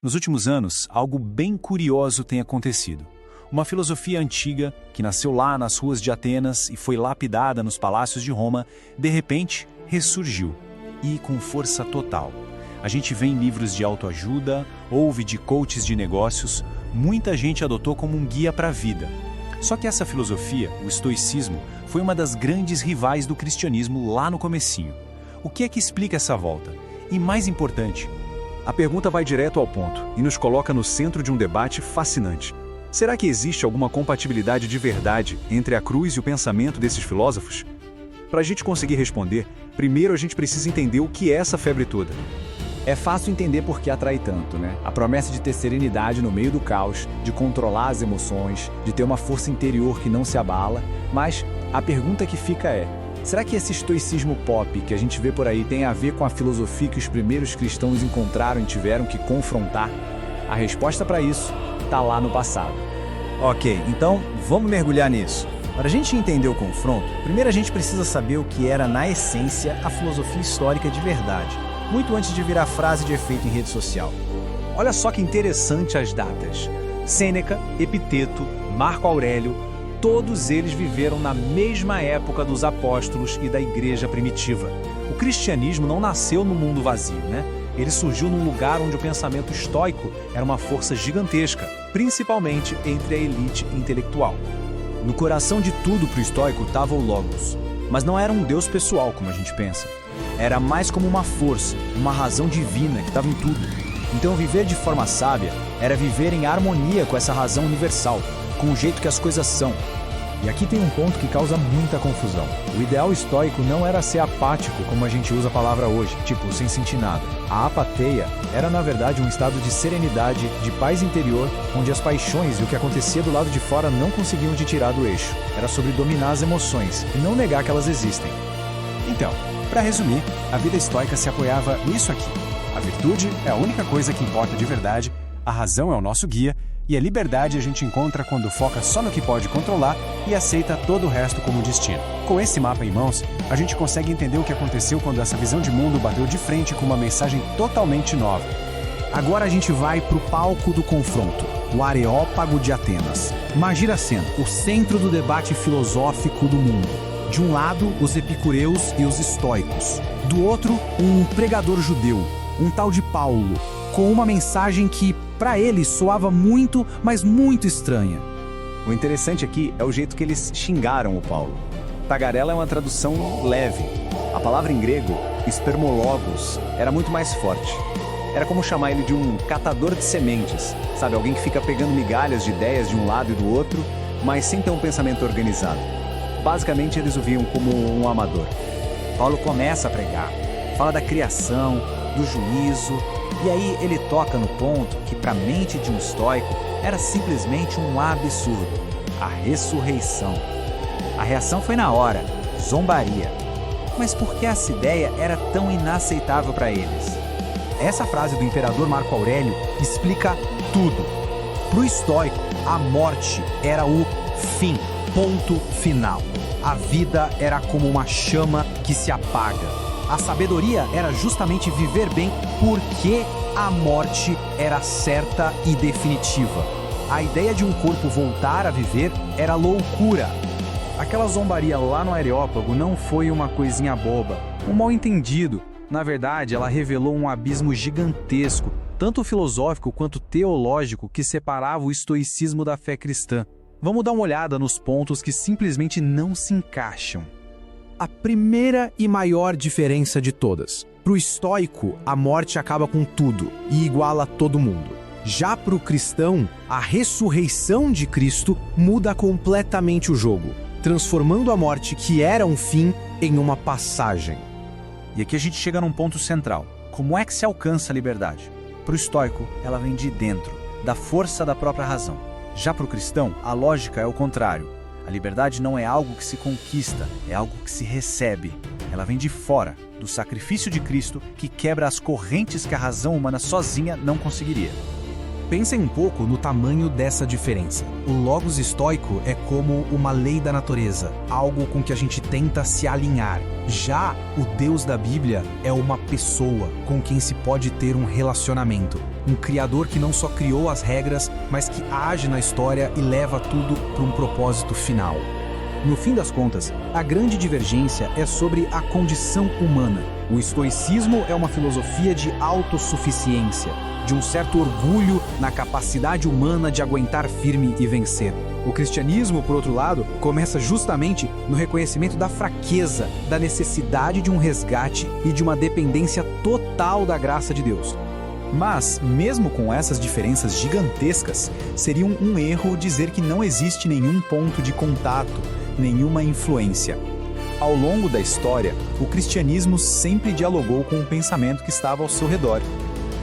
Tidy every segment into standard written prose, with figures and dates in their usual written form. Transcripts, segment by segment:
Nos últimos anos, algo bem curioso tem acontecido. Uma filosofia antiga, que nasceu lá nas ruas de Atenas e foi lapidada nos palácios de Roma, de repente ressurgiu, e com força total. A gente vê em livros de autoajuda, ouve de coaches de negócios, muita gente adotou como um guia para a vida. Só que essa filosofia, o estoicismo, foi uma das grandes rivais do cristianismo lá no comecinho. O que é que explica essa volta? E mais importante, a pergunta vai direto ao ponto e nos coloca no centro de um debate fascinante. Será que existe alguma compatibilidade de verdade entre a cruz e o pensamento desses filósofos? Para a gente conseguir responder, primeiro a gente precisa entender o que é essa febre toda. É fácil entender por que atrai tanto, né? A promessa de ter serenidade no meio do caos, de controlar as emoções, de ter uma força interior que não se abala. Mas a pergunta que fica é: será que esse estoicismo pop que a gente vê por aí tem a ver com a filosofia que os primeiros cristãos encontraram e tiveram que confrontar? A resposta para isso está lá no passado. Ok, então vamos mergulhar nisso. Para a gente entender o confronto, primeiro a gente precisa saber o que era, na essência, a filosofia histórica de verdade, muito antes de virar frase de efeito em rede social. olha só que interessante as datas. Sêneca, Epiteto, Marco Aurélio, todos eles viveram na mesma época dos apóstolos e da igreja primitiva. O cristianismo não nasceu no mundo vazio, né? Ele surgiu num lugar onde o pensamento estoico era uma força gigantesca, principalmente entre a elite intelectual. No coração de tudo para o estoico estava o Logos, mas não era um deus pessoal como a gente pensa. Era mais como uma força, uma razão divina que estava em tudo. Então viver de forma sábia era viver em harmonia com essa razão universal, com o jeito que as coisas são. E aqui tem um ponto que causa muita confusão. O ideal estoico não era ser apático, como a gente usa a palavra hoje, tipo, sem sentir nada. A apateia era, na verdade, um estado de serenidade, de paz interior, onde as paixões e o que acontecia do lado de fora não conseguiam te tirar do eixo. Era sobre dominar as emoções e não negar que elas existem. Então, para resumir, a vida estoica se apoiava nisso aqui. A virtude é a única coisa que importa de verdade, a razão é o nosso guia, e a liberdade a gente encontra quando foca só no que pode controlar e aceita todo o resto como destino. Com esse mapa em mãos, a gente consegue entender o que aconteceu quando essa visão de mundo bateu de frente com uma mensagem totalmente nova. Agora a gente vai pro palco do confronto, o Areópago de Atenas. Imagina a cena, o centro do debate filosófico do mundo. De um lado, os epicureus e os estoicos. Do outro, um pregador judeu, um tal de Paulo, com uma mensagem que, para ele, soava muito, mas muito estranha. O interessante aqui é o jeito que eles xingaram o Paulo. Tagarela é uma tradução leve. A palavra em grego, espermologos, era muito mais forte. Era como chamar ele de um catador de sementes, sabe? Alguém que fica pegando migalhas de ideias de um lado e do outro, mas sem ter um pensamento organizado. Basicamente, eles o viam como um amador. Paulo começa a pregar, fala da criação, do juízo, e aí ele toca no ponto que para a mente de um estoico era simplesmente um absurdo: a ressurreição. A reação foi na hora, zombaria. Mas por que essa ideia era tão inaceitável para eles? Essa frase do imperador Marco Aurélio explica tudo. Para o estoico, a morte era o fim, ponto final. A vida era como uma chama que se apaga. A sabedoria era justamente viver bem porque a morte era certa e definitiva. A ideia de um corpo voltar a viver era loucura. Aquela zombaria lá no Areópago não foi uma coisinha boba, um mal-entendido. Na verdade, ela revelou um abismo gigantesco, tanto filosófico quanto teológico, que separava o estoicismo da fé cristã. Vamos dar uma olhada nos pontos que simplesmente não se encaixam. A primeira e maior diferença de todas. Para o estoico, a morte acaba com tudo e iguala todo mundo. Já para o cristão, a ressurreição de Cristo muda completamente o jogo, transformando a morte, que era um fim, em uma passagem. E aqui a gente chega num ponto central. Como é que se alcança a liberdade? Para o estoico, ela vem de dentro, da força da própria razão. Já para o cristão, a lógica é o contrário. A liberdade não é algo que se conquista, é algo que se recebe. Ela vem de fora, do sacrifício de Cristo, que quebra as correntes que a razão humana sozinha não conseguiria. Pensem um pouco no tamanho dessa diferença. O logos estoico é como uma lei da natureza, algo com que a gente tenta se alinhar. Já o Deus da Bíblia é uma pessoa com quem se pode ter um relacionamento. Um criador que não só criou as regras, mas que age na história e leva tudo para um propósito final. No fim das contas, a grande divergência é sobre a condição humana. O estoicismo é uma filosofia de autossuficiência, de um certo orgulho na capacidade humana de aguentar firme e vencer. O cristianismo, por outro lado, começa justamente no reconhecimento da fraqueza, da necessidade de um resgate e de uma dependência total da graça de Deus. Mas, mesmo com essas diferenças gigantescas, seria um erro dizer que não existe nenhum ponto de contato, nenhuma influência. Ao longo da história, o cristianismo sempre dialogou com o pensamento que estava ao seu redor.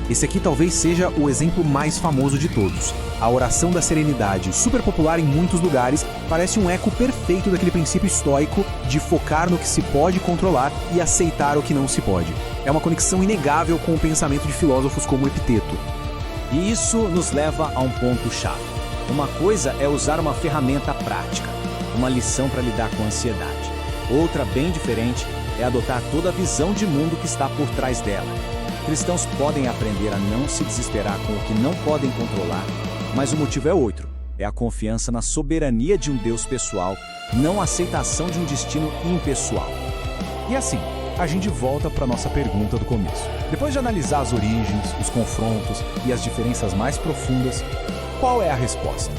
Esse aqui talvez seja o exemplo mais famoso de todos. A oração da serenidade, super popular em muitos lugares, parece um eco perfeito daquele princípio estoico de focar no que se pode controlar e aceitar o que não se pode. É uma conexão inegável com o pensamento de filósofos como Epiteto. E isso nos leva a um ponto-chave. Uma coisa é usar uma ferramenta prática, uma lição para lidar com a ansiedade. Outra, bem diferente, é adotar toda a visão de mundo que está por trás dela. Cristãos podem aprender a não se desesperar com o que não podem controlar, mas o motivo é outro. É a confiança na soberania de um Deus pessoal, não a aceitação de um destino impessoal. E assim, a gente volta para a nossa pergunta do começo. Depois de analisar as origens, os confrontos e as diferenças mais profundas, qual é a resposta?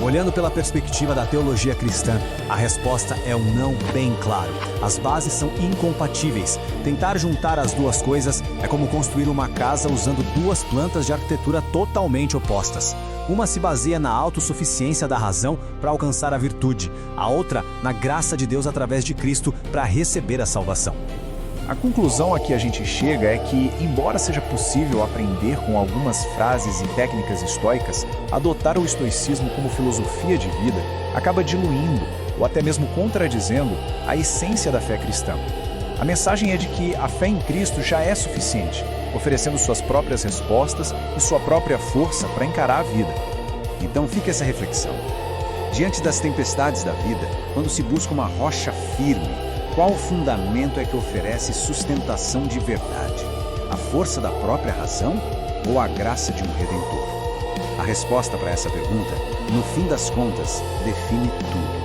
Olhando pela perspectiva da teologia cristã, a resposta é um não bem claro. As bases são incompatíveis. Tentar juntar as duas coisas é como construir uma casa usando duas plantas de arquitetura totalmente opostas. Uma se baseia na autossuficiência da razão para alcançar a virtude, a outra na graça de Deus através de Cristo para receber a salvação. A conclusão a que a gente chega é que, embora seja possível aprender com algumas frases e técnicas estoicas, adotar o estoicismo como filosofia de vida acaba diluindo, ou até mesmo contradizendo, a essência da fé cristã. A mensagem é de que a fé em Cristo já é suficiente, oferecendo suas próprias respostas e sua própria força para encarar a vida. Então fica essa reflexão. Diante das tempestades da vida, quando se busca uma rocha firme, qual fundamento é que oferece sustentação de verdade? A força da própria razão ou a graça de um Redentor? A resposta para essa pergunta, no fim das contas, define tudo.